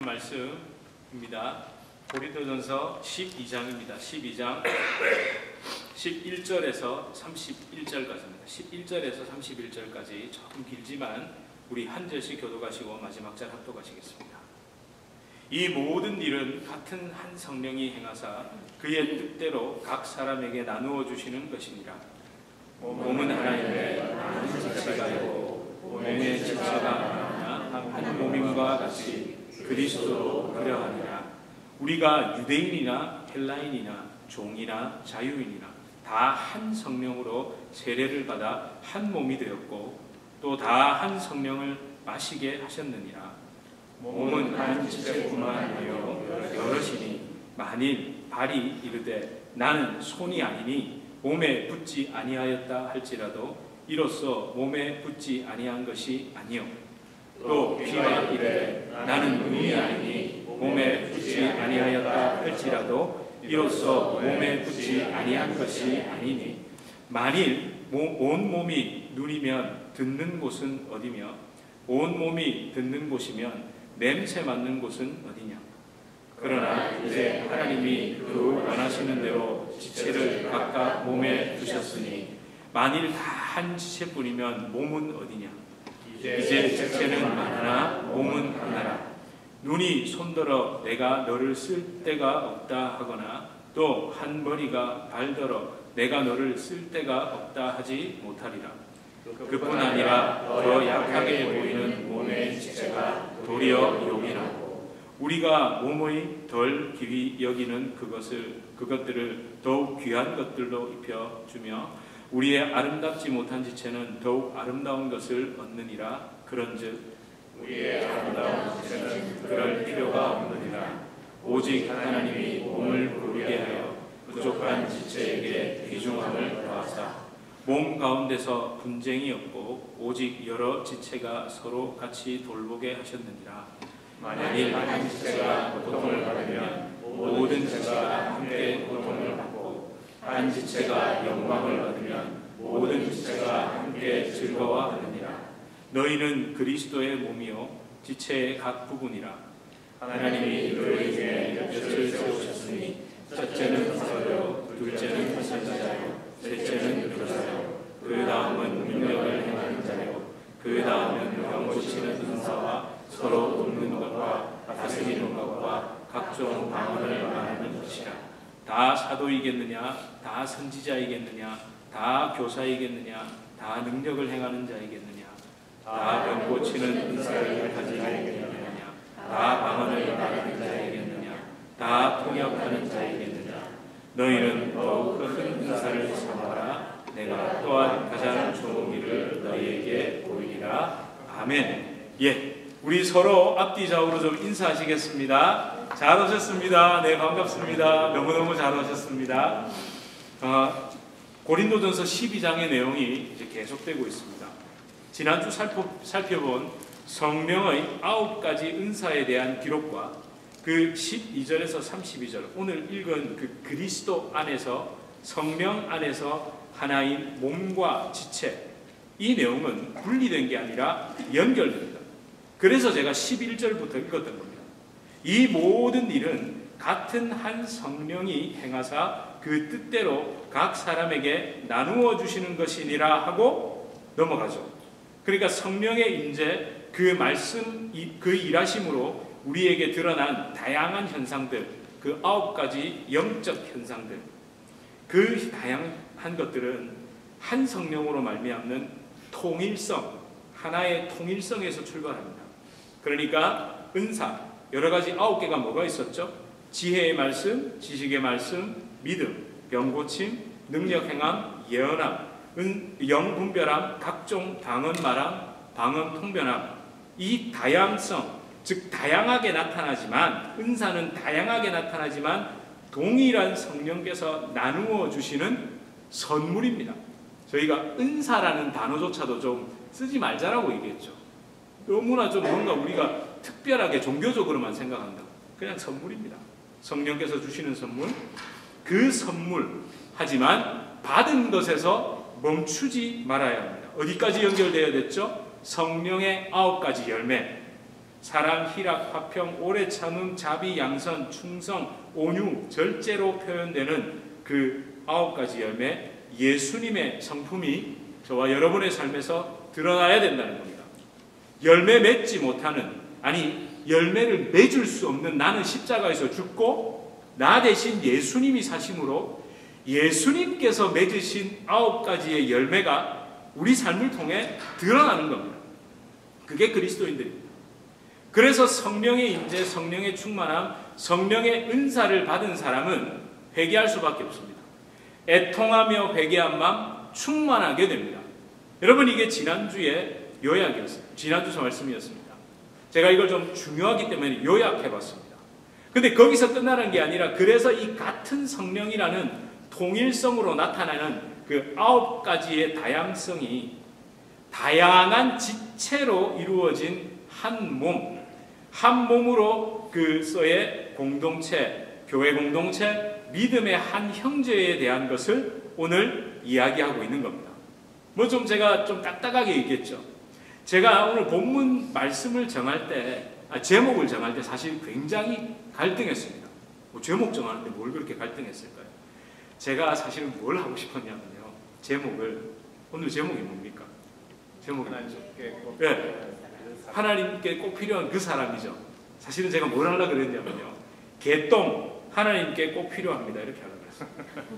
말씀입니다. 고린도전서 12장입니다. 12장 11절에서 31절까지입니다. 11절에서 31절까지 조금 길지만 우리 한 절씩 교독하시고 마지막 절 합독하시겠습니다. 이 모든 일은 같은 한 성령이 행하사 그의 뜻대로 각 사람에게 나누어 주시는 것이니라. 몸은 하나인데 많은 지체가 있고 몸의 지체가 하나 한 몸임과 같이 그리스도도 그러하니라. 우리가 유대인이나 헬라인이나 종이나 자유인이나 다 한 성령으로 세례를 받아 한 몸이 되었고 또 다 한 성령을 마시게 하셨느니라. 몸은 한 지체뿐만 아니요 여럿이니 만일 발이 이르되 나는 손이 아니니 몸에 붙지 아니하였다 할지라도 이로써 몸에 붙지 아니한 것이 아니요 또 귀가 이르되 나는 눈이 아니니 몸에 붙지 아니하였다 할지라도 이로써 몸에 붙지 아니한 것이 아니니 만일 온 몸이 눈이면 듣는 곳은 어디며 온 몸이 듣는 곳이면 냄새 맡는 곳은 어디냐. 그러나 이제 하나님이 그 원하시는 대로 지체를 각각 몸에 두셨으니 만일 다 한 지체뿐이면 몸은 어디냐. 이제 지체는 많으나 몸은 하나라. 눈이 손들어 내가 너를 쓸 데가 없다 하거나 또 한 머리가 발들어 내가 너를 쓸 데가 없다 하지 못하리라. 그뿐 아니라 더 약하게 보이는 몸의 지체가 도리어 용이라고 우리가 몸의 덜 귀히 여기는 그것들을 더욱 귀한 것들로 입혀주며 우리의 아름답지 못한 지체는 더욱 아름다운 것을 얻느니라. 그런즉 우리의 아름다운 지체는 그럴 필요가 없느니라. 오직 하나님이 몸을 부르게 하여 부족한 지체에게 귀중함을 더하사 몸 가운데서 분쟁이 없고 오직 여러 지체가 서로 같이 돌보게 하셨느니라. 만일 한 지체가 고통을 받으면 모든 지체가 함께 고통을 받고 한 지체가 영광을 받으면 모든 지체가 함께 즐거워하느니라. 너희는 그리스도의 몸이요 지체의 각 부분이라. 하나님이 너희 중에 몇을 세우셨으니 첫째는 사도요 둘째는 선지자요 셋째는 교사요 그 다음은 능력을 행하는 자요 그 다음은 병 고치는 은사와 서로 돕는 것과 다스리는 것과 각종 방언을 말하는 것이라. 다 사도이겠느냐 다 선지자이겠느냐 다 교사이겠느냐 다 능력을 행하는 자이겠느냐 다 병 고치는 은사를 가진 자이겠느냐 다 방언을 말하는 자이겠느냐 다 통역하는 자이겠느냐. 너희는 더욱 큰 은사를 삼아라. 내가 또한 가장 좋은 길을 너희에게 보이리라. 아멘. 예, 우리 서로 앞뒤 좌우로 좀 인사하시겠습니다. 잘 오셨습니다. 네, 반갑습니다. 너무너무 잘 오셨습니다. 고린도전서 12장의 내용이 이제 계속되고 있습니다. 지난주 살펴본 성령의 9가지 은사에 대한 기록과 그 12절에서 32절 오늘 읽은 그 그리스도 안에서 성령 안에서 하나인 몸과 지체, 이 내용은 분리된 게 아니라 연결됩니다. 그래서 제가 11절부터 읽었던 겁니다. 이 모든 일은 같은 한 성령이 행하사 그 뜻대로 각 사람에게 나누어 주시는 것이니라 하고 넘어가죠. 그러니까 성령의 임재, 그 말씀, 그 일하심으로 우리에게 드러난 다양한 현상들, 그 9가지 영적 현상들, 그 다양한 것들은 한 성령으로 말미암는 통일성, 하나의 통일성에서 출발합니다. 그러니까 은사, 여러 가지 9개가 뭐가 있었죠? 지혜의 말씀, 지식의 말씀, 믿음, 병고침, 능력 행함, 예언함, 영분별함, 각종 방언 말함, 방언 통변함. 이 다양성, 즉 다양하게 나타나지만, 은사는 다양하게 나타나지만 동일한 성령께서 나누어 주시는 선물입니다. 저희가 은사라는 단어조차도 좀 쓰지 말자라고 얘기했죠. 너무나 좀 뭔가 우리가 특별하게 종교적으로만 생각한다. 그냥 선물입니다. 성령께서 주시는 선물, 그 선물, 하지만 받은 것에서 멈추지 말아야 합니다. 어디까지 연결되어야 됐죠? 성령의 9가지 열매, 사랑, 희락, 화평, 오래 참음, 자비, 양선, 충성, 온유, 절제로 표현되는 그 9가지 열매, 예수님의 성품이 저와 여러분의 삶에서 드러나야 된다는 겁니다. 열매 맺지 못하는, 아니 열매를 맺을 수 없는 나는 십자가에서 죽고 나 대신 예수님이 사심으로 예수님께서 맺으신 9가지의 열매가 우리 삶을 통해 드러나는 겁니다. 그게 그리스도인들입니다. 그래서 성령의 임재, 성령의 충만함, 성령의 은사를 받은 사람은 회개할 수밖에 없습니다. 애통하며 회개한 마음 충만하게 됩니다. 여러분, 이게 지난주에 요약이었어요. 지난주 말씀이었습니다. 제가 이걸 좀 중요하기 때문에 요약해봤습니다. 근데 거기서 끝나는 게 아니라, 그래서 이 같은 성령이라는 통일성으로 나타나는 그 9가지의 다양성이 다양한 지체로 이루어진 한 몸, 한 몸으로 그리스도의 공동체, 교회 공동체, 믿음의 한 형제에 대한 것을 오늘 이야기하고 있는 겁니다. 뭐 좀 제가 좀 딱딱하게 얘기했죠. 제가 오늘 본문 말씀을 정할 때, 제목을 정할 때 사실 굉장히 갈등했습니다. 뭐 제목 정하는데 뭘 그렇게 갈등했을까요? 제가 사실은 뭘 하고 싶었냐면요. 오늘 제목이 뭡니까? 제목이 하나님께 꼭 필요한 그 사람이죠. 사실은 제가 뭘 하려고 그랬냐면요. 개똥, 하나님께 꼭 필요합니다. 이렇게 하려고 그랬어요.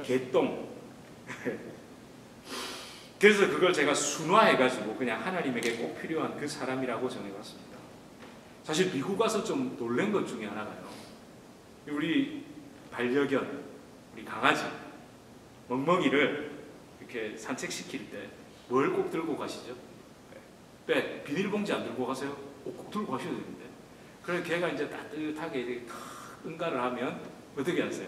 개똥. 그래서 그걸 제가 순화해가지고 그냥 하나님에게 꼭 필요한 그 사람이라고 정해봤습니다. 사실 미국 가서 좀 놀란 것 중에 하나가요. 우리 반려견, 우리 강아지, 멍멍이를 이렇게 산책시킬 때 뭘 꼭 들고 가시죠? 백, 비닐봉지 안 들고 가세요? 꼭 들고 가셔야 되는데. 그래서 걔가 이제 따뜻하게 이렇게 탁 응가를 하면 어떻게 하세요?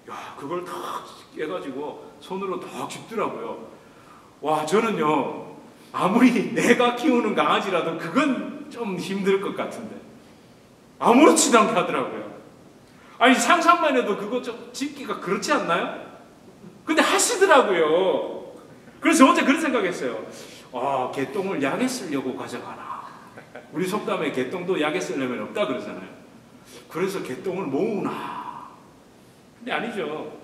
야, 그걸 탁 깨가지고 손으로 탁 짚더라고요. 와, 저는요, 아무리 내가 키우는 강아지라도 그건 좀 힘들 것 같은데. 아무렇지도 않게 하더라고요. 아니, 상상만 해도 그거 좀 짚기가 그렇지 않나요? 근데 하시더라고요. 그래서 어제 그런 생각했어요. 개똥을 약에 쓰려고 가져가나. 우리 속담에 개똥도 약에 쓰려면 없다 그러잖아요. 그래서 개똥을 모으나. 근데 아니죠.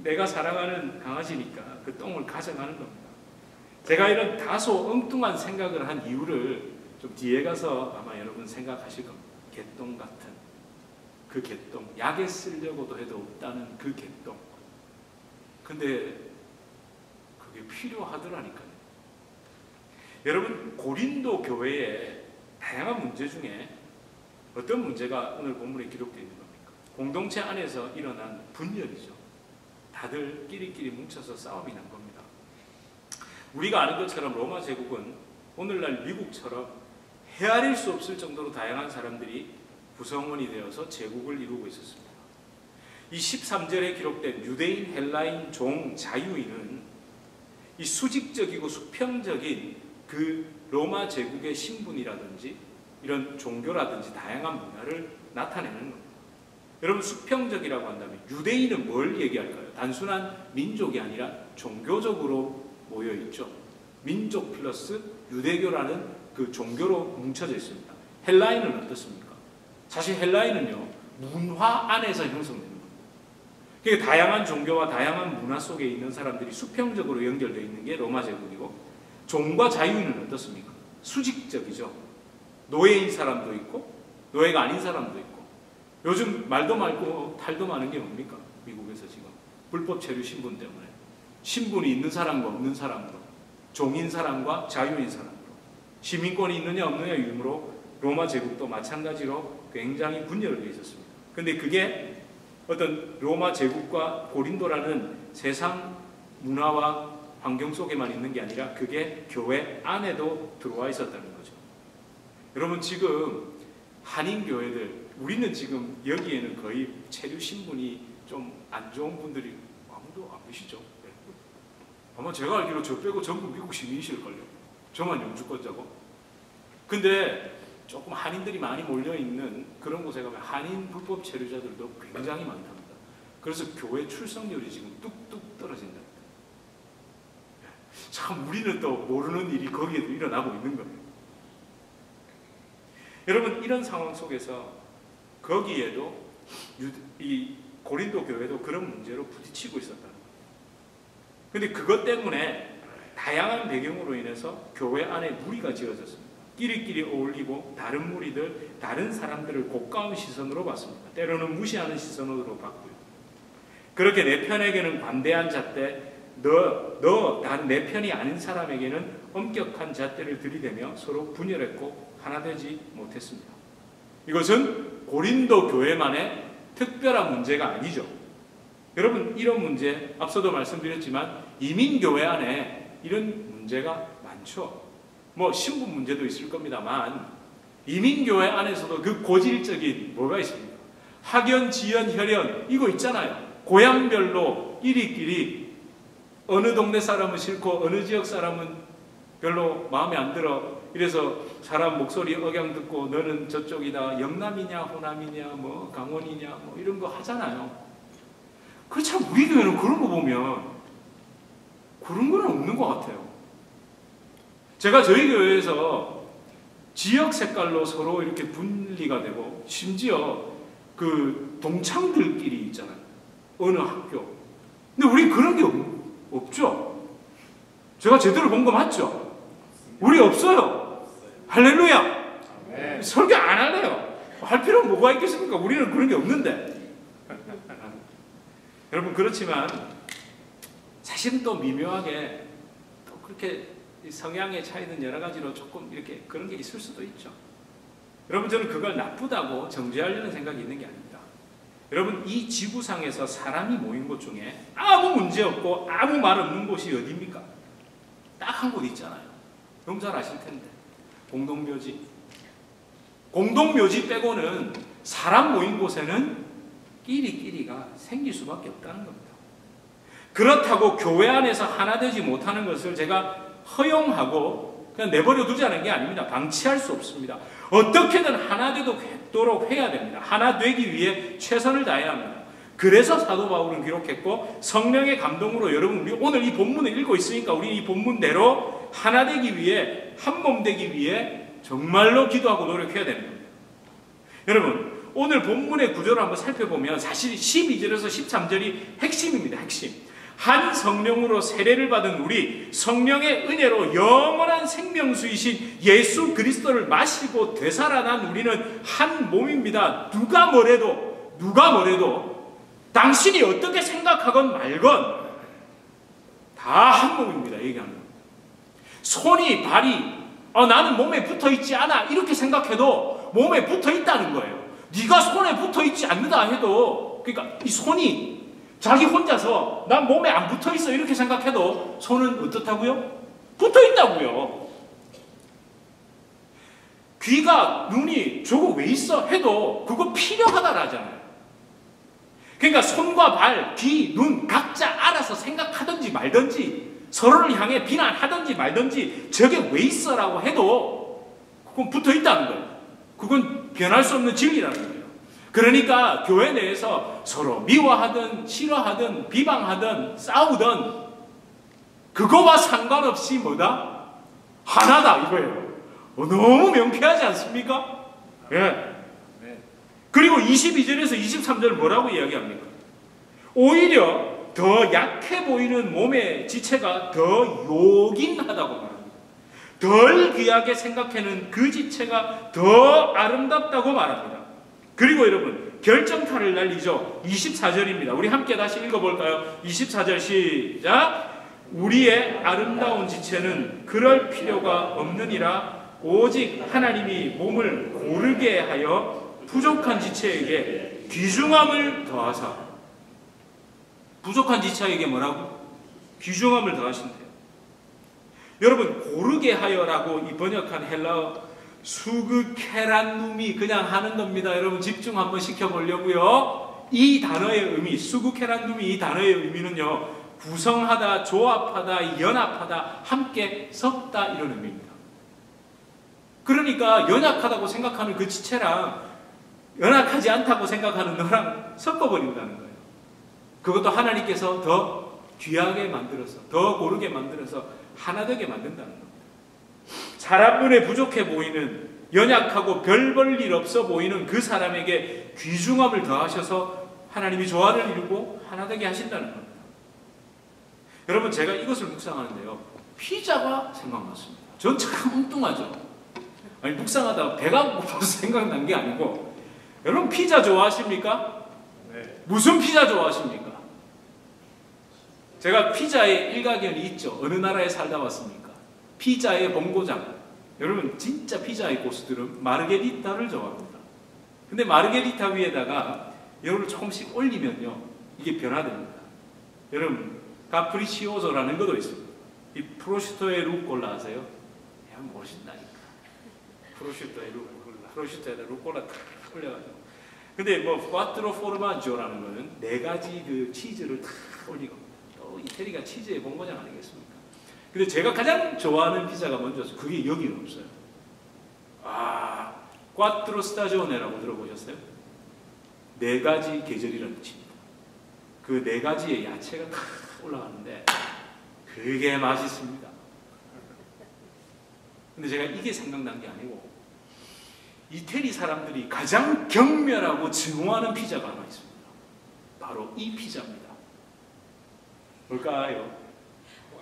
내가 사랑하는 강아지니까 그 똥을 가져가는 겁니다. 제가 이런 다소 엉뚱한 생각을 한 이유를 좀 뒤에 가서 아마 여러분 생각하실 겁니다. 개똥 같은 그 개똥, 약에 쓰려고도 해도 없다는 그 개똥. 근데 그게 필요하더라니까요. 여러분, 고린도 교회의 다양한 문제 중에 어떤 문제가 오늘 본문에 기록되어 있는 겁니까? 공동체 안에서 일어난 분열이죠. 다들 끼리끼리 뭉쳐서 싸움이 난 겁니다. 우리가 아는 것처럼 로마 제국은 오늘날 미국처럼 헤아릴 수 없을 정도로 다양한 사람들이 구성원이 되어서 제국을 이루고 있었습니다. 이 13절에 기록된 유대인, 헬라인, 종, 자유인은 이 수직적이고 수평적인 그 로마 제국의 신분이라든지 이런 종교라든지 다양한 문화를 나타내는 겁니다. 여러분, 수평적이라고 한다면 유대인은 뭘 얘기할까요? 단순한 민족이 아니라 종교적으로 모여있죠. 민족 플러스 유대교라는 그 종교로 뭉쳐져 있습니다. 헬라인은 어떻습니까? 사실 헬라인은요, 문화 안에서 형성되는 겁니다. 그러니까 다양한 종교와 다양한 문화 속에 있는 사람들이 수평적으로 연결되어 있는 게 로마 제국이고, 종과 자유인은 어떻습니까? 수직적이죠. 노예인 사람도 있고 노예가 아닌 사람도 있고. 요즘 말도 많고 탈도 많은 게 뭡니까? 미국에서 지금 불법 체류 신분 때문에 신분이 있는 사람과 없는 사람으로, 종인 사람과 자유인 사람으로, 시민권이 있느냐 없느냐 이유로 로마 제국도 마찬가지로 굉장히 분열되어 있었습니다. 근데 그게 어떤 로마 제국과 고린도라는 세상 문화와 환경 속에만 있는 게 아니라 그게 교회 안에도 들어와 있었다는 거죠. 여러분, 지금 한인교회들, 우리는 지금 여기에는 거의 체류 신분이 좀 안 좋은 분들이 아무도 안 계시죠. 네. 아마 제가 알기로 저 빼고 전부 미국 시민이실걸요. 저만 영주권자고. 근데 조금 한인들이 많이 몰려있는 그런 곳에 가면 한인 불법 체류자들도 굉장히 많답니다. 그래서 교회 출석률이 지금 뚝뚝 떨어진다. 참, 우리는 또 모르는 일이 거기에도 일어나고 있는 겁니다. 여러분, 이런 상황 속에서 거기에도 이 고린도 교회도 그런 문제로 부딪히고 있었다는 거예요. 근데 그것 때문에 다양한 배경으로 인해서 교회 안에 무리가 지어졌습니다. 끼리끼리 어울리고 다른 무리들, 다른 사람들을 고가운 시선으로 봤습니다. 때로는 무시하는 시선으로 봤고요. 그렇게 내 편에게는 관대한 잣대, 난 내 편이 아닌 사람에게는 엄격한 잣대를 들이대며 서로 분열했고 하나 되지 못했습니다. 이것은 고린도 교회만의 특별한 문제가 아니죠. 여러분, 이런 문제 앞서도 말씀드렸지만 이민교회 안에 이런 문제가 많죠. 뭐 신분 문제도 있을 겁니다만 이민교회 안에서도 그 고질적인 뭐가 있습니까? 학연, 지연, 혈연 이거 있잖아요. 고향별로 이리끼리 어느 동네 사람은 싫고 어느 지역 사람은 별로 마음에 안 들어. 이래서 사람 목소리 억양 듣고 너는 저쪽이다, 영남이냐 호남이냐 뭐 강원이냐 뭐 이런 거 하잖아요. 그렇지만 우리 교회는 그런 거 보면 그런 건 없는 것 같아요. 제가 저희 교회에서 지역 색깔로 서로 이렇게 분리가 되고 심지어 그 동창들끼리 있잖아요. 어느 학교. 근데 우리 그런 게 없죠. 제가 제대로 본 거 맞죠? 우리 없어요. 할렐루야. 아멘. 설교 안 할래요. 할 필요는 뭐가 있겠습니까? 우리는 그런 게 없는데. 여러분, 그렇지만 사실은 또 미묘하게 또 그렇게 성향의 차이는 여러 가지로 조금 이렇게 그런 게 있을 수도 있죠. 여러분, 저는 그걸 나쁘다고 정죄하려는 생각이 있는 게 아닙니다. 여러분, 이 지구상에서 사람이 모인 곳 중에 아무 문제 없고 아무 말 없는 곳이 어디입니까? 딱 한 곳 있잖아요. 너무 잘 아실 텐데. 공동묘지. 공동묘지 빼고는 사람 모인 곳에는 끼리끼리가 생길 수밖에 없다는 겁니다. 그렇다고 교회 안에서 하나 되지 못하는 것을 제가 허용하고 그냥 내버려 두자는 게 아닙니다. 방치할 수 없습니다. 어떻게든 하나 되도록 해야 됩니다. 하나 되기 위해 최선을 다해야 합니다. 그래서 사도 바울은 기록했고 성령의 감동으로 여러분 우리 오늘 이 본문을 읽고 있으니까 우리 이 본문대로 하나 되기 위해 한 몸 되기 위해 정말로 기도하고 노력해야 되는 겁니다. 여러분, 오늘 본문의 구조를 한번 살펴보면 사실 12절에서 13절이 핵심입니다. 핵심. 한 성령으로 세례를 받은 우리, 성령의 은혜로 영원한 생명수이신 예수 그리스도를 마시고 되살아난 우리는 한 몸입니다. 누가 뭐래도 당신이 어떻게 생각하건 말건 다 한 몸입니다. 얘기하는 겁니다. 손이 발이 나는 몸에 붙어있지 않아 이렇게 생각해도 몸에 붙어있다는 거예요. 네가 손에 붙어있지 않는다 해도, 그러니까 이 손이 자기 혼자서 난 몸에 안 붙어있어 이렇게 생각해도 손은 어떻다고요? 붙어있다고요. 귀가, 눈이 저거 왜 있어 해도 그거 필요하다라 하잖아요. 그러니까 손과 발, 귀, 눈 각자 알아서 생각하든지 말든지 서로를 향해 비난하든지 말든지 저게 왜 있어라고 해도 그건 붙어있다는 거예요. 그건 변할 수 없는 진리라는 거예요. 그러니까 교회 내에서 서로 미워하든 싫어하든 비방하든 싸우든 그거와 상관없이 뭐다? 하나다 이거예요. 너무 명쾌하지 않습니까? 예. 그리고 22절에서 23절 뭐라고 이야기합니까? 오히려 더 약해 보이는 몸의 지체가 더 요긴하다고 말합니다. 덜 귀하게 생각하는 그 지체가 더 아름답다고 말합니다. 그리고 여러분, 결정타를 날리죠. 24절입니다. 우리 함께 다시 읽어볼까요? 24절 시작. 우리의 아름다운 지체는 그럴 필요가 없느니라. 오직 하나님이 몸을 고르게 하여 부족한 지체에게 귀중함을 더하사. 부족한 지체에게 뭐라고? 귀중함을 더하신대요. 여러분, 고르게 하여라고 이 번역한 헬라어 수그케란눔이 그냥 하는 겁니다. 여러분 집중 한번 시켜보려고요. 이 단어의 의미, 수그케란눔이 이 단어의 의미는요, 구성하다, 조합하다, 연합하다, 함께 섞다 이런 의미입니다. 그러니까 연약하다고 생각하는 그 지체랑 연약하지 않다고 생각하는 너랑 섞어버린다는 거예요. 그것도 하나님께서 더 귀하게 만들어서, 더 고르게 만들어서 하나 되게 만든다는 겁니다. 사람 눈에 부족해 보이는 연약하고 별 볼 일 없어 보이는 그 사람에게 귀중함을 더하셔서 하나님이 조화를 이루고 하나 되게 하신다는 겁니다. 여러분, 제가 이것을 묵상하는데요, 피자가 생각났습니다. 전 참 엉뚱하죠. 아니, 묵상하다가 배가 고파서 생각난 게 아니고, 여러분 피자 좋아하십니까? 네. 무슨 피자 좋아하십니까? 제가 피자에 일가견이 있죠. 어느 나라에 살다 왔습니까? 피자의 본고장. 여러분, 진짜 피자의 고수들은 마르게리타를 좋아합니다. 근데 마르게리타 위에다가 여러분 조금씩 올리면요, 이게 변화됩니다. 여러분, 카프리치오소라는 것도 있습니다. 이 프로슈토의 루꼴라 아세요? 야, 모르신다니까. 프로슈토의 루꼴라. 프로슈토에다 루꼴라 탁 올려가지고. 근데 뭐 꽈트로 포르마조라는 거는 4가지 그 치즈를 탁 올리고, 또 이태리가 치즈의 본고장 아니겠습니까? 근데 제가 가장 좋아하는 피자가 뭔지 그게 여기는 없어요. 아, 꽈트로 스타지오네라고 들어보셨어요? 4가지 계절이라는 뜻입니다. 그 4가지의 야채가 탁 올라가는데 그게 맛있습니다. 근데 제가 이게 생각난 게 아니고, 이태리 사람들이 가장 경멸하고 증오하는 피자가 하나 있습니다. 바로 이 피자입니다. 뭘까요?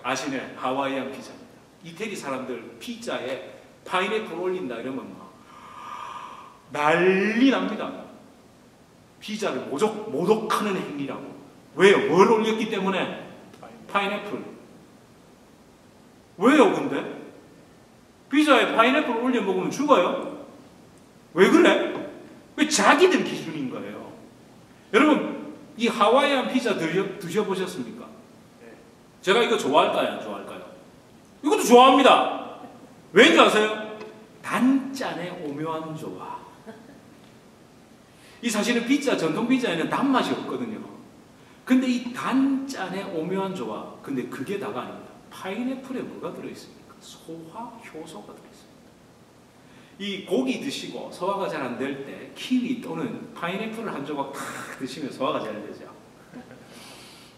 아시네? 하와이안 피자입니다. 이태리 사람들 피자에 파인애플 올린다 이러면 막 난리 납니다. 피자를 모독하는 행위라고. 왜요? 뭘 올렸기 때문에? 파인애플. 왜요, 근데? 피자에 파인애플 올려 먹으면 죽어요? 왜 그래? 왜 자기들 기준인 거예요? 여러분, 이 하와이안 피자 드셔보셨습니까? 제가 이거 좋아할까요? 안 좋아할까요? 이것도 좋아합니다. 왠지 아세요? 단짠의 오묘한 조화. 이 사실은 피자, 전통 피자에는 단맛이 없거든요. 근데 이 단짠의 오묘한 조화, 근데 그게 다가 아닙니다. 파인애플에 뭐가 들어있습니까? 소화 효소가 들어있습니다. 이 고기 드시고 소화가 잘 안 될 때 키위 또는 파인애플을 한 조각 탁 드시면 소화가 잘 되죠.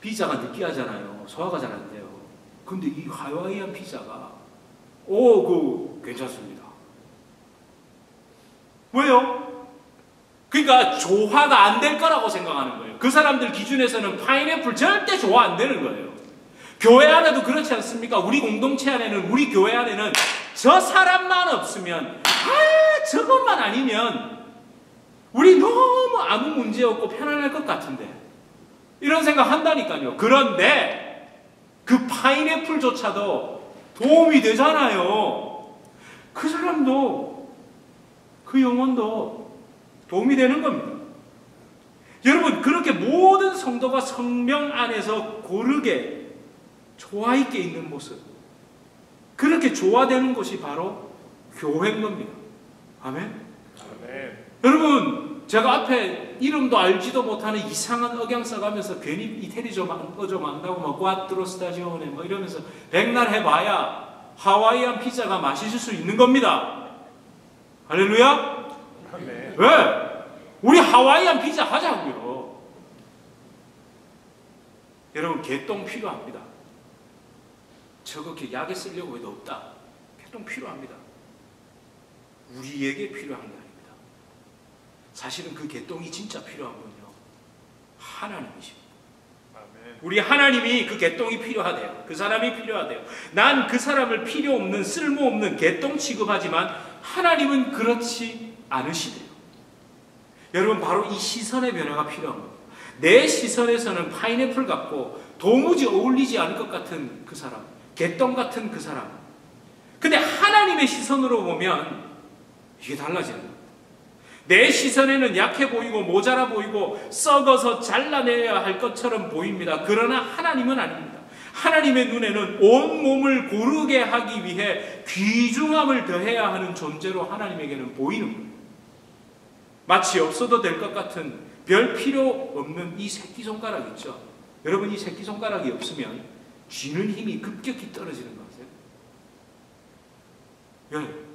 피자가 느끼하잖아요. 소화가 잘 안 돼요. 근데 이 하와이안 피자가 괜찮습니다. 왜요? 그러니까 조화가 안 될 거라고 생각하는 거예요. 그 사람들 기준에서는 파인애플 절대 조화 안 되는 거예요. 교회 안에도 그렇지 않습니까? 우리 공동체 안에는, 우리 교회 안에는 저 사람만 없으면, 저것만 아니면 우리 너무 아무 문제 없고 편안할 것 같은데, 이런 생각 한다니까요. 그런데 그 파인애플조차도 도움이 되잖아요. 그 사람도, 그 영혼도 도움이 되는 겁니다. 여러분, 그렇게 모든 성도가 성령 안에서 고르게 조화있게 있는 모습, 그렇게 조화되는 것이 바로 교회인 겁니다. 아멘? 아멘. 여러분, 제가 앞에 이름도 알지도 못하는 이상한 억양 써가면서 괜히 이태리 좀 안다고 막 꽈트로 스타지오네 뭐 이러면서 백날 해봐야 하와이안 피자가 맛있을 수 있는 겁니다. 할렐루야? 아멘. 왜? 우리 하와이안 피자 하자고요. 여러분, 개똥 필요합니다. 저렇게 약에 쓰려고 해도 없다. 개똥 필요합니다. 우리에게 필요한 게 아닙니다. 사실은 그 개똥이 진짜 필요한 건요, 하나님이십니다. 아멘. 우리 하나님이 그 개똥이 필요하대요. 그 사람이 필요하대요. 난 그 사람을 필요 없는, 쓸모없는 개똥 취급하지만 하나님은 그렇지 않으시대요. 여러분, 바로 이 시선의 변화가 필요한 겁니다. 내 시선에서는 파인애플 같고 도무지 어울리지 않을 것 같은 그 사람, 개똥 같은 그 사람. 근데 하나님의 시선으로 보면 이게 달라지는 겁니다. 내 시선에는 약해 보이고 모자라 보이고 썩어서 잘라내야 할 것처럼 보입니다. 그러나 하나님은 아닙니다. 하나님의 눈에는 온 몸을 고르게 하기 위해 귀중함을 더해야 하는 존재로 하나님에게는 보이는 거예요. 마치 없어도 될 것 같은 별 필요 없는 이 새끼손가락 있죠. 여러분, 이 새끼손가락이 없으면 쥐는 힘이 급격히 떨어지는 거 아세요? 예.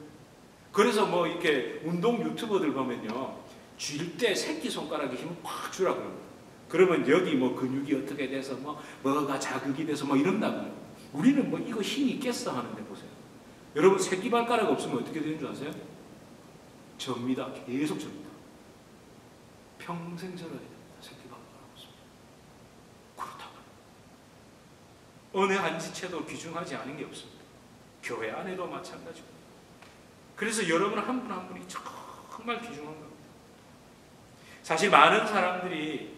그래서 뭐 이렇게 운동 유튜버들 보면요, 쥘 때 새끼손가락에 힘을 팍 주라 그럽니다. 그러면 여기 뭐 근육이 어떻게 돼서 뭐가 자극이 돼서 뭐 이런다고요. 우리는 뭐 이거 힘이 있겠어 하는데 보세요. 여러분, 새끼발가락 없으면 어떻게 되는 줄 아세요? 접니다. 계속 접니다. 평생 절어야 됩니다. 새끼가 말하고 있습니다. 그렇다고 어느 한 지체도 귀중하지 않은 게 없습니다. 교회 안에도 마찬가지고. 그래서 여러분 한 분 한 분이 정말 귀중한 겁니다. 사실 많은 사람들이,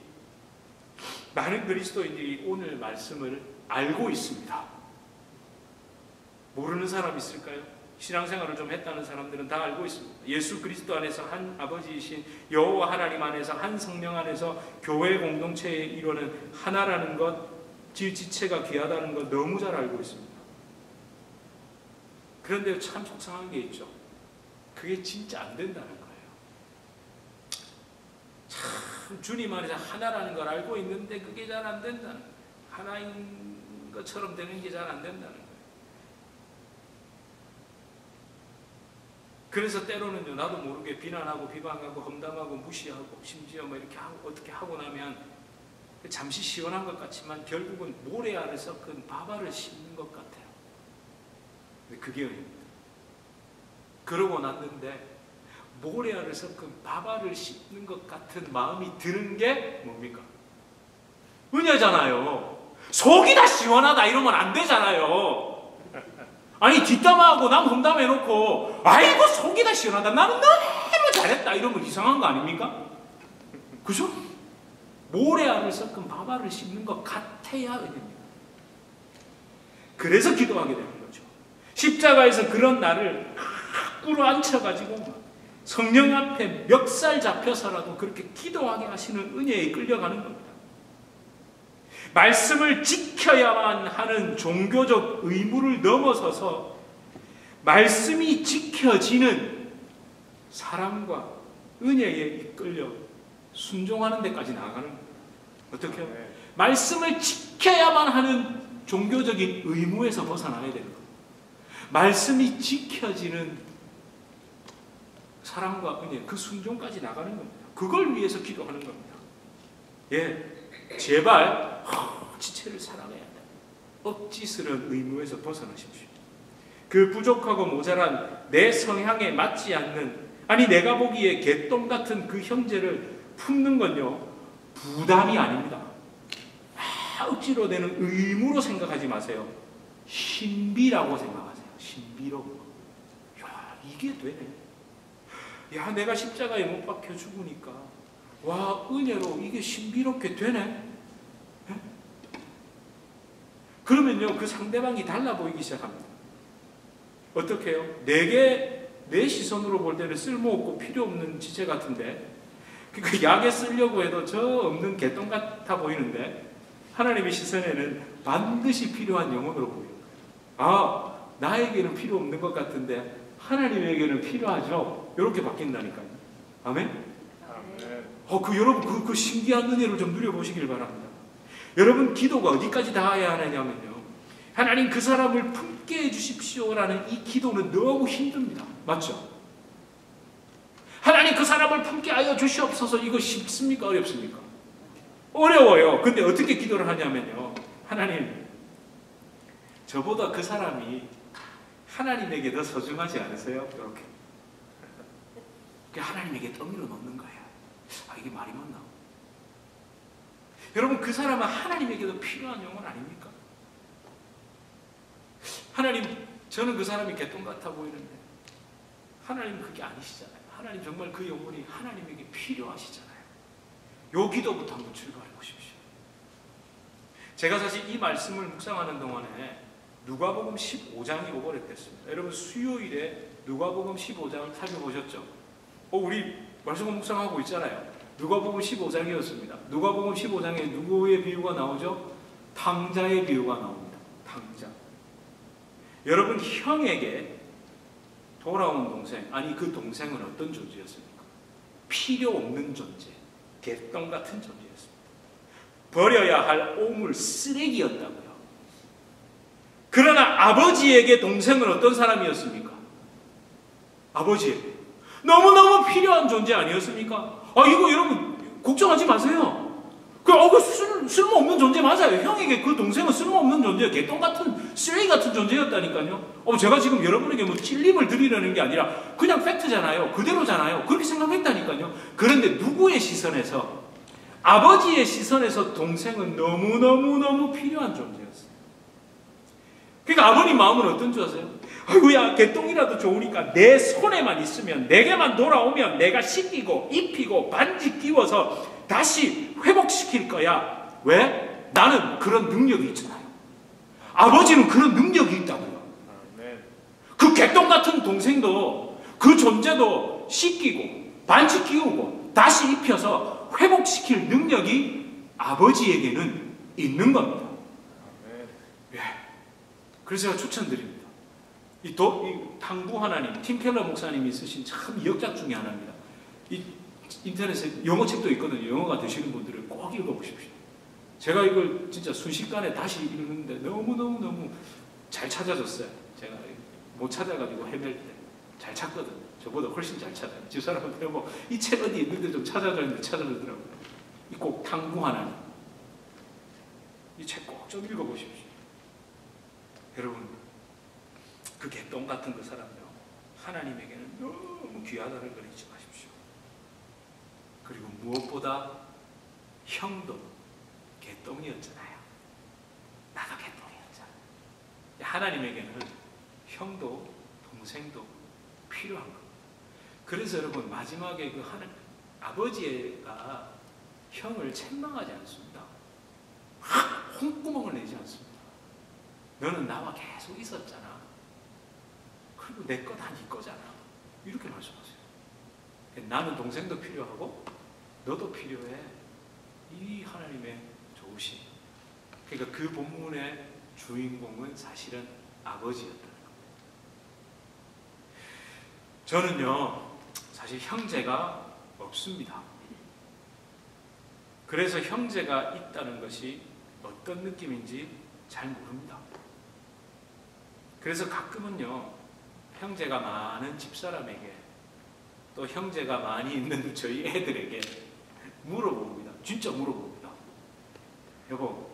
많은 그리스도인들이 오늘 말씀을 알고 있습니다. 모르는 사람 있을까요? 신앙생활을 좀 했다는 사람들은 다 알고 있습니다. 예수 그리스도 안에서 한 아버지이신 여호와 하나님 안에서 한 성령 안에서 교회 공동체의 일원은 하나라는 것, 지체가 귀하다는 것 너무 잘 알고 있습니다. 그런데 참 속상한 게 있죠. 그게 진짜 안 된다는 거예요. 참 주님 안에서 하나라는 걸 알고 있는데 그게 잘 안 된다는 거예요. 하나인 것처럼 되는 게 잘 안 된다는 거예요. 그래서 때로는요, 나도 모르게 비난하고 비방하고 험담하고 무시하고 심지어 뭐 이렇게 하고 어떻게 하고 나면 잠시 시원한 것 같지만 결국은 모래 알을 섞은 밥알을 씹는 것 같아요. 근데 그게 은혜입니다. 그러고 났는데 모래 알을 섞은 밥알을 씹는 것 같은 마음이 드는 게 뭡니까? 은혜잖아요. 속이 다 시원하다 이러면 안 되잖아요. 아니 뒷담화하고 남 험담해놓고 아이고 속이 다 시원하다 나는 너무 잘했다 이러면 이상한 거 아닙니까? 그죠? 모래알을 섞은 밥알을 씹는 것 같아야 은혜입니다. 그래서 기도하게 되는 거죠. 십자가에서 그런 나를 꿇어 앉혀가지고 성령 앞에 멱살 잡혀서라도 그렇게 기도하게 하시는 은혜에 끌려가는 겁니다. 말씀을 지켜야만 하는 종교적 의무를 넘어서서 말씀이 지켜지는 사랑과 은혜에 이끌려 순종하는 데까지 나아가는 겁니다. 어떻게요? 말씀을 지켜야만 하는 종교적인 의무에서 벗어나야 되는 겁니다. 말씀이 지켜지는 사랑과 은혜, 그 순종까지 나가는 겁니다. 그걸 위해서 기도하는 겁니다. 예. 제발 지체를 사랑해야 한다. 억지스러운 의무에서 벗어나십시오. 그 부족하고 모자란 내 성향에 맞지 않는, 아니 내가 보기에 개똥 같은 그 형제를 품는 건요 부담이 아닙니다. 억지로 되는 의무로 생각하지 마세요. 신비라고 생각하세요. 신비로. 야 이게 되네. 야 내가 십자가에 못 박혀 죽으니까 와 은혜로 이게 신비롭게 되네. 네? 그러면요 그 상대방이 달라 보이기 시작합니다. 어떻게 해요? 내게 내 시선으로 볼 때는 쓸모없고 필요없는 지체 같은데 그 약에 쓰려고 해도 저 없는 개똥 같아 보이는데 하나님의 시선에는 반드시 필요한 영혼으로 보여요. 아 나에게는 필요 없는 것 같은데 하나님에게는 필요하죠. 이렇게 바뀐다니까요. 아멘? 여러분 그 신기한 은혜를 좀 누려보시길 바랍니다. 여러분 기도가 어디까지 닿아야 하느냐면요. 하나님 그 사람을 품게 해주십시오라는 이 기도는 너무 힘듭니다. 맞죠? 하나님 그 사람을 품게 하여 주시옵소서 이거 쉽습니까? 어렵습니까? 어려워요. 근데 어떻게 기도를 하냐면요. 하나님 저보다 그 사람이 하나님에게 더 소중하지 않으세요? 이렇게. 하나님에게 떠밀어 놓는 거예요. 아 이게 말이 맞나? 여러분 그 사람은 하나님에게도 필요한 영혼 아닙니까? 하나님 저는 그 사람이 개똥 같아 보이는데 하나님 그게 아니시잖아요. 하나님 정말 그 영혼이 하나님에게 필요하시잖아요. 요 기도부터 한번 출발해 보십시오. 제가 사실 이 말씀을 묵상하는 동안에 누가복음 15장이 오버랩됐습니다. 여러분 수요일에 누가복음 15장 살펴보셨죠? 우리 말씀 묵상하고 있잖아요. 누가복음 15장이었습니다. 누가복음 15장에 누구의 비유가 나오죠? 탕자의 비유가 나옵니다. 탕자. 여러분 형에게 돌아온 동생, 아니 그 동생은 어떤 존재였습니까? 필요 없는 존재, 개똥 같은 존재였습니다. 버려야 할 오물, 쓰레기였다고요. 그러나 아버지에게 동생은 어떤 사람이었습니까? 아버지에게 너무너무 필요한 존재 아니었습니까? 이거 여러분 걱정하지 마세요. 쓸모없는 존재 맞아요. 형에게 그 동생은 쓸모없는 존재예요. 개똥 같은 쓰레기 같은 존재였다니까요. 제가 지금 여러분에게 뭐 찔림을 드리려는 게 아니라 그냥 팩트잖아요. 그대로잖아요. 그렇게 생각했다니까요. 그런데 누구의 시선에서? 아버지의 시선에서 동생은 너무너무너무 필요한 존재였어요. 그러니까 아버님 마음은 어떤 줄 아세요? 아이고야, 개똥이라도 좋으니까 내 손에만 있으면, 내게만 돌아오면 내가 씻기고 입히고 반지 끼워서 다시 회복시킬 거야. 왜? 나는 그런 능력이 있잖아요. 아버지는 그런 능력이 있다고요. 그 개똥 같은 동생도, 그 존재도 씻기고 반지 끼우고 다시 입혀서 회복시킬 능력이 아버지에게는 있는 겁니다. 예. 그래서 제가 추천드립니다. 이 탕부 하나님, 팀 켈러 목사님이 쓰신 참 역작 중에 하나입니다. 이 인터넷에 영어책도 있거든요. 영어가 되시는 분들은 꼭 읽어보십시오. 제가 이걸 진짜 순식간에 다시 읽는데 너무너무 잘 찾아졌어요. 제가 못 찾아가지고 헤맬 때 잘 찾거든요. 저보다 훨씬 잘 찾아요. 집사람한테 이 책 어디 있는데 좀 찾아줘 했는데 찾아주더라고요. 이 꼭 탕부 하나님. 이 책 꼭 좀 읽어보십시오. 여러분, 그 개똥 같은 그 사람요, 하나님에게는 너무 귀하다는 걸 잊지 마십시오. 그리고 무엇보다 형도 개똥이었잖아요. 나도 개똥이었잖아요. 하나님에게는 형도 동생도 필요한 겁니다. 그래서 여러분, 마지막에 그 아버지가 형을 책망하지 않습니다. 홍구멍을 내지 않습니다. 너는 나와 계속 있었잖아. 그리고 내 거 다 네 거잖아. 이렇게 말씀하세요. 나는 동생도 필요하고 너도 필요해. 이 하나님의 좋으심. 그러니까 그 본문의 주인공은 사실은 아버지였다는 겁니다. 저는요, 사실 형제가 없습니다. 그래서 형제가 있다는 것이 어떤 느낌인지 잘 모릅니다. 그래서 가끔은요, 형제가 많은 집사람에게, 또 형제가 많이 있는 저희 애들에게 물어봅니다. 진짜 물어봅니다. 여보,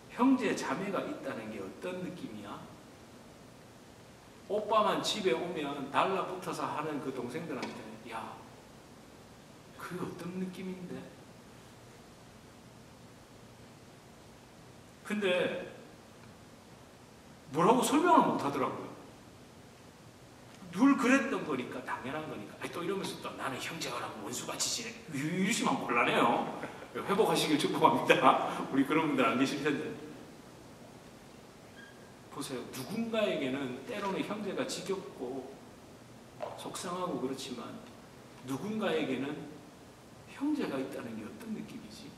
형제 자매가 있다는 게 어떤 느낌이야? 오빠만 집에 오면 달라붙어서 하는 그 동생들한테, 야, 그게 어떤 느낌인데? 근데 뭐라고 설명을 못 하더라고요. 늘 그랬던 거니까, 당연한 거니까. 또 이러면서 또 나는 형제가라고 원수같이 지내. 이러시면 곤란해요. 회복하시길 축복합니다. 우리 그런 분들 안 계실 텐데. 보세요. 누군가에게는 때로는 형제가 지겹고 속상하고 그렇지만, 누군가에게는 형제가 있다는 게 어떤 느낌이지?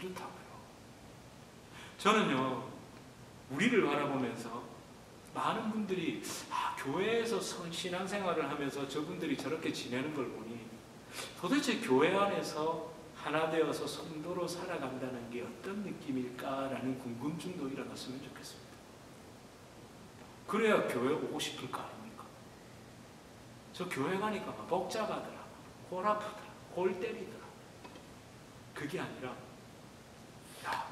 이렇다고요. 저는요, 우리를 바라보면서 많은 분들이 교회에서 신앙생활을 하면서 저분들이 저렇게 지내는 걸 보니 도대체 교회 안에서 하나 되어서 성도로 살아간다는 게 어떤 느낌일까라는 궁금증도 일어났으면 좋겠습니다. 그래야 교회 오고 싶을 거 아닙니까? 저 교회 가니까 막 복잡하더라, 골 아프더라, 골 때리더라. 그게 아니라, 야,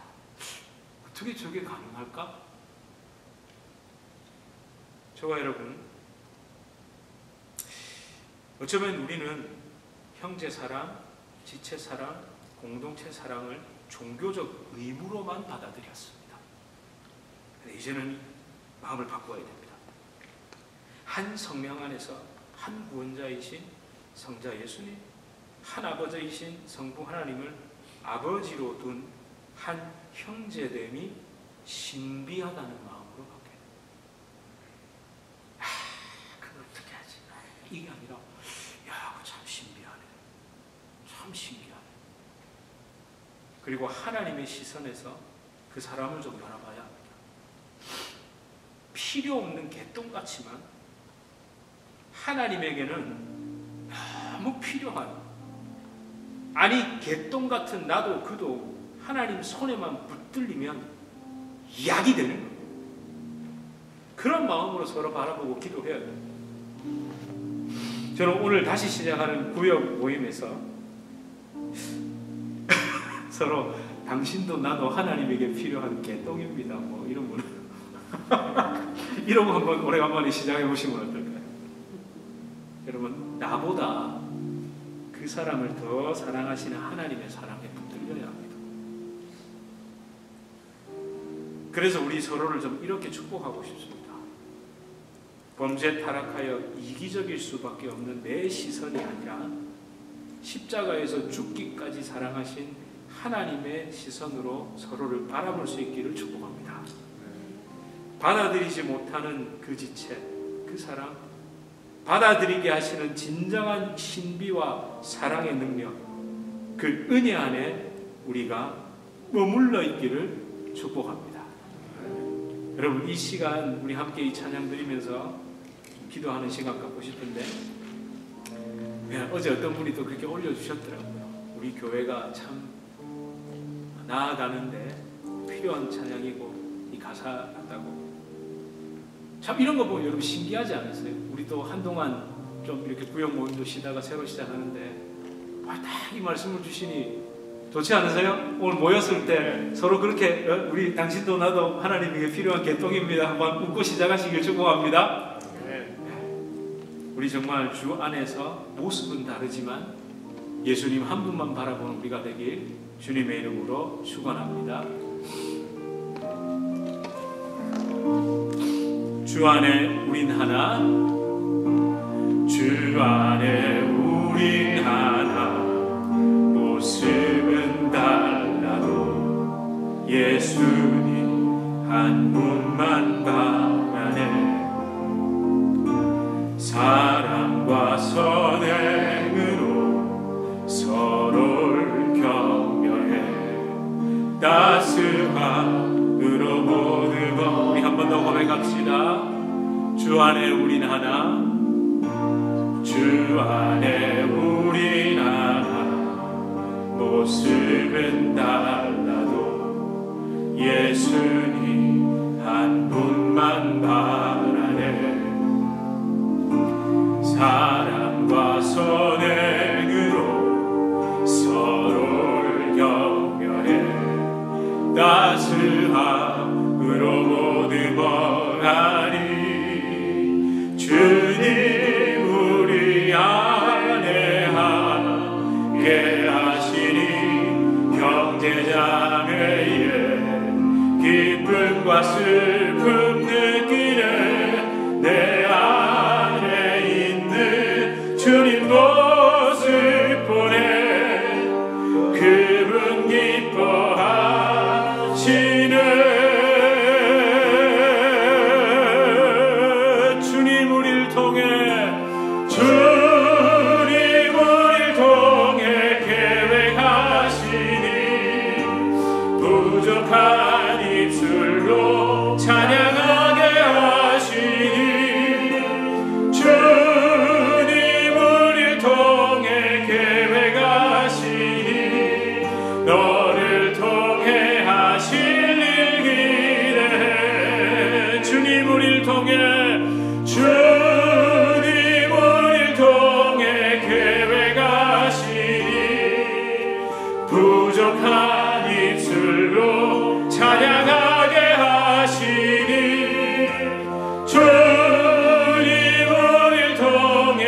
어떻게 저게 가능할까? 저와 여러분, 어쩌면 우리는 형제 사랑, 지체 사랑, 공동체 사랑을 종교적 의무로만 받아들였습니다. 근데 이제는 마음을 바꿔야 됩니다. 한 성령 안에서 한 구원자이신 성자 예수님, 한 아버지이신 성부 하나님을 아버지로 둔 한 형제됨이 신비하다는 마음으로 바뀌어야 됩니다. 그걸 어떻게 하지? 이게 아니라, 야, 참 신비하네. 참 신기하네. 그리고 하나님의 시선에서 그 사람을 좀 바라봐야 합니다. 필요 없는 개똥같지만 하나님에게는 너무 필요한, 아니 개똥 같은 나도 그도 하나님 손에만 붙들리면 약이 되는 거예요. 그런 마음으로 서로 바라보고 기도해야 돼요. 저는 오늘 다시 시작하는 구역 모임에서 서로 당신도 나도 하나님에게 필요한 개똥입니다. 뭐 이러면 이러고 한번 오래간만에 시작해 보시면 어떨까요? 여러분, 나보다 그 사람을 더 사랑하시는 하나님의 사랑에 붙들려야 합니다. 그래서 우리 서로를 좀 이렇게 축복하고 싶습니다. 범죄 타락하여 이기적일 수밖에 없는 내 시선이 아니라 십자가에서 죽기까지 사랑하신 하나님의 시선으로 서로를 바라볼 수 있기를 축복합니다. 받아들이지 못하는 그 지체, 그 사랑, 받아들이게 하시는 진정한 신비와 사랑의 능력, 그 은혜 안에 우리가 머물러 있기를 축복합니다. 여러분, 이 시간 우리 함께 이 찬양 드리면서 기도하는 시간 갖고 싶은데, 어제 어떤 분이 또 그렇게 올려주셨더라고요. 우리 교회가 참 나아가는데 필요한 찬양이고 이 가사 같다고. 참 이런 거 보면 여러분 신기하지 않으세요? 우리도 한동안 좀 이렇게 구역 모임도 쉬다가 새로 시작하는데 딱 이 말씀을 주시니 좋지 않으세요? 오늘 모였을 때 서로 그렇게 우리 당신도 나도 하나님에게 필요한 개똥입니다. 한번 웃고 시작하시길 축복합니다. 우리 정말 주 안에서 모습은 다르지만 예수님 한 분만 바라보는 우리가 되길 주님의 이름으로 축원합니다. 주 안에 우린 하나, 주 안에 우린 하나, 모습은 달라도 예수님 한 분만 바라네. 사랑과 선행으로 서로를 격려해 따스함으로 모든 것. 우리 한 번 더 고백합시다. 주 안에 우린 하나, 주 안에 우린 하나, 모습은 달라도 예수님 한 분만 바라네. 사랑과 선행으로 서로를 격려해 따스함으로 모두 벌하리. 주님 우리 안에 함께 하시니 형제자매의 기쁨과 슬픔 느끼네. 내 안에 있는 주님 모습 보내. 그분 기뻐하시네. 주님 우리를 통해 계획하시니 부족한 입술로 찬양하게 하시니. 주님 우리를 통해 계획하시니 너를 통해 하실 일 기대해. 주님 우리를 통해 부족한 입술로 찬양하게 하시니. 주님 우리를 통해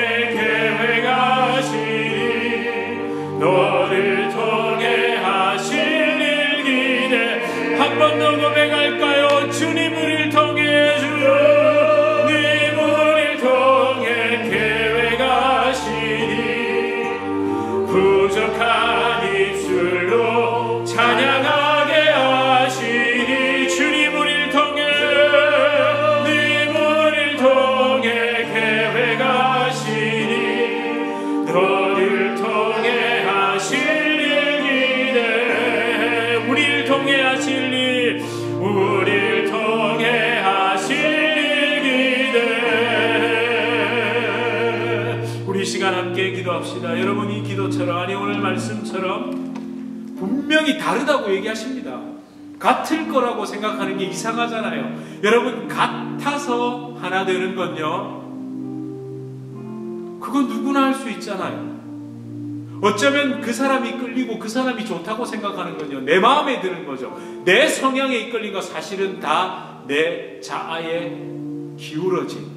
계획하시니 너를 통해 하실 일 기대. 한 번 더 고백할까요? 주님 우리를 통해, 주님 우리를 통해 계획하시니 부족한 입술로 찬양하게 하시니. 주님 우리를 통해, 주님 우리를 통해 계획하시니 너를 통해 하실 일 기대해. 우리를 통해 하실 일, 우리를 통해 하실 일 기대해. 우리 시간 함께 기도합시다. 여러분, 이 기도처럼, 아니 오늘 말씀처럼 분명히 다르다고 얘기하십니다. 같을 거라고 생각하는 게 이상하잖아요. 여러분, 같아서 하나 되는 건요, 그건 누구나 할 수 있잖아요. 어쩌면 그 사람이 끌리고 그 사람이 좋다고 생각하는 건요, 내 마음에 드는 거죠. 내 성향에 이끌린 거 사실은 다 내 자아에 기울어진,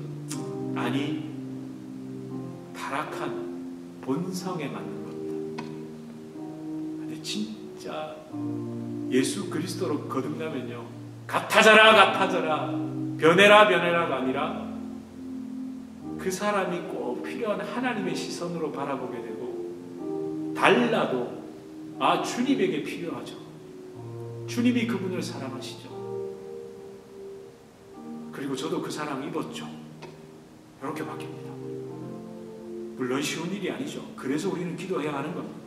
아니 타락한 본성에 맞는 겁니다. 근데 진짜 예수 그리스도로 거듭나면요, 같아져라 같아져라, 변해라 변해라가 아니라 그 사람이 꼭 필요한 하나님의 시선으로 바라보게 되고, 달라도 아, 주님에게 필요하죠. 주님이 그분을 사랑하시죠. 그리고 저도 그 사랑 입었죠. 이렇게 바뀝니다. 물론 쉬운 일이 아니죠. 그래서 우리는 기도해야 하는 겁니다.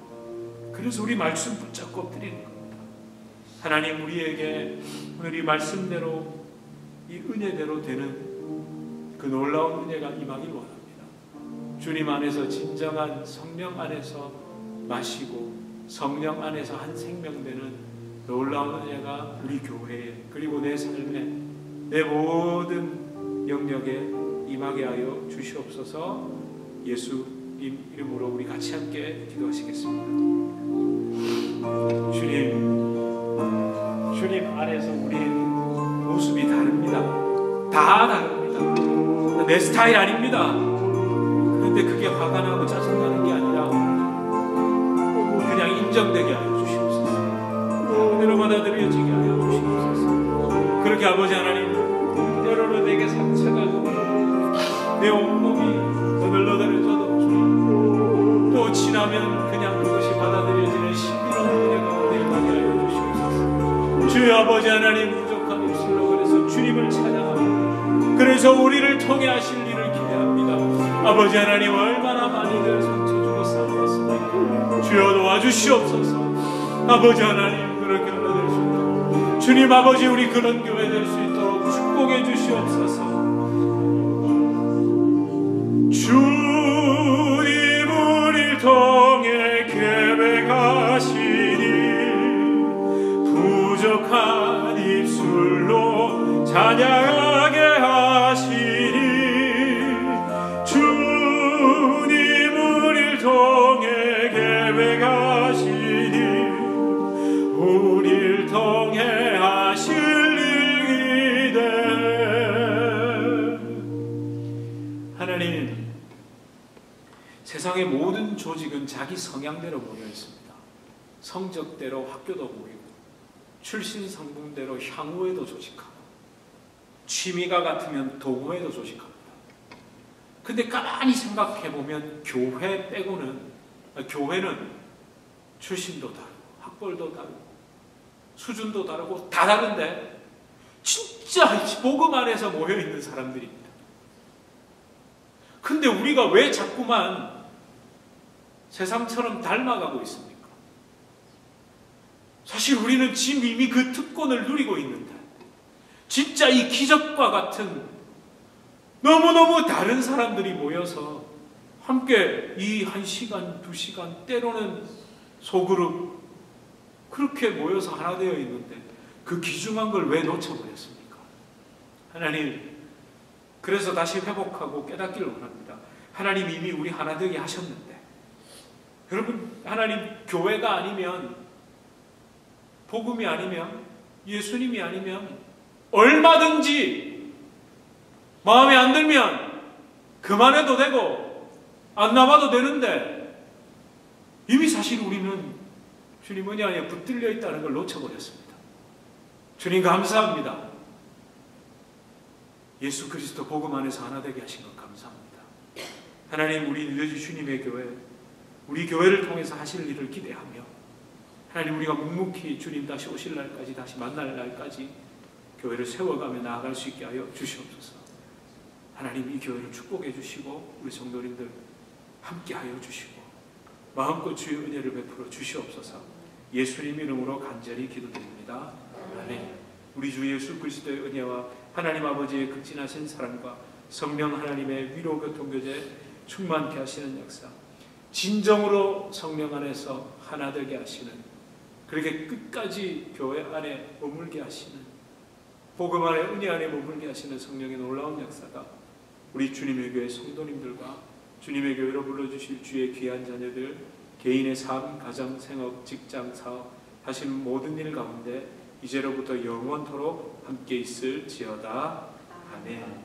그래서 우리 말씀 붙잡고 엎드리는 겁니다. 하나님, 우리에게 오늘 이 말씀대로, 이 은혜대로 되는 그 놀라운 은혜가 임하길 원합니다. 주님 안에서 진정한 성령 안에서 마시고 성령 안에서 한 생명 되는 놀라운 은혜가 우리 교회에, 그리고 내 삶에, 내 모든 영역에 임하게 하여 주시옵소서. 예수님 이름으로 우리 같이 함께 기도하시겠습니다. 주님 안에서 우리 모습이 다릅니다. 다 다릅니다. 내 스타일 아닙니다. 그런데 그게 화가 나고 짜증나는 게 아니라 그냥 인정되게 하여 주시옵소서. 그대로 받아들여지게 하여 주시옵소서. 그렇게 아버지 하나님, 때로는 내게 상처가 오고 내 온몸이 너덜너덜해져도 주님, 또 지나면 그냥 그것이 받아들여지는 신비로운 은혜가 내게 하여 주시옵소서. 주여 아버지 하나님, 부족한 입술로 그래서 주님을 찬양합니다. 그래서 우리를 통해 하실 일을 기대합니다. 아버지 하나님, 얼마나 많이들 상처 주고 싸웠습니까? 주여 도와주시옵소서. 아버지 하나님, 그렇게 하나 될 수 있도록, 주님 아버지, 우리 그런 교회 될 수 있도록 축복해 주시옵소서. 주님 우리를 통해 계획하시니 부족한 입술로 찬양하게 하시니, 주님 우리를 통해 계획하시니 우리를 통해 하실 일이되. 하나님, 세상의 모든 조직은 자기 성향대로 모여 있습니다. 성적대로 학교도 모이고, 출신 성분대로 향후에도 조직하고, 취미가 같으면 동호회도 조직합니다. 근데 가만히 생각해보면 교회 빼고는, 교회는 출신도 다르고 학벌도 다르고 수준도 다르고 다 다른데 진짜 복음 안에서 모여있는 사람들입니다. 근데 우리가 왜 자꾸만 세상처럼 닮아가고 있습니까? 사실 우리는 지금 이미 그 특권을 누리고 있는데, 진짜 이 기적과 같은 너무너무 다른 사람들이 모여서 함께 이 1시간, 2시간, 때로는 소그룹 그렇게 모여서 하나 되어 있는데 그 귀중한 걸 왜 놓쳐버렸습니까? 하나님, 그래서 다시 회복하고 깨닫기를 원합니다. 하나님 이미 우리 하나 되게 하셨는데, 여러분, 하나님 교회가 아니면, 복음이 아니면, 예수님이 아니면 얼마든지 마음에 안 들면 그만해도 되고 안 나와도 되는데, 이미 사실 우리는 주님 은혜 안에 붙들려 있다는 걸 놓쳐버렸습니다. 주님 감사합니다. 예수 그리스도 복음 안에서 하나 되게 하신 것 감사합니다. 하나님, 우리 뉴저지 주님의 교회, 우리 교회를 통해서 하실 일을 기대하며, 하나님, 우리가 묵묵히 주님 다시 오실 날까지, 다시 만날 날까지 교회를 세워가며 나아갈 수 있게 하여 주시옵소서. 하나님, 이 교회를 축복해 주시고 우리 성도님들 함께 하여 주시고 마음껏 주의 은혜를 베풀어 주시옵소서. 예수님 이름으로 간절히 기도드립니다. 아멘. 우리 주 예수 그리스도의 은혜와 하나님 아버지의 극진하신 사랑과 성령 하나님의 위로 교통교제 충만케 하시는 역사, 진정으로 성령 안에서 하나 되게 하시는, 그렇게 끝까지 교회 안에 머물게 하시는, 복음 안에 은혜 안에 머물게 하시는 성령의 놀라운 역사가 우리 주님의 교회 성도님들과 주님의 교회로 불러주실 주의 귀한 자녀들 개인의 삶, 가정, 생업, 직장, 사업 하시는 모든 일 가운데 이제로부터 영원토록 함께 있을지어다. 아멘.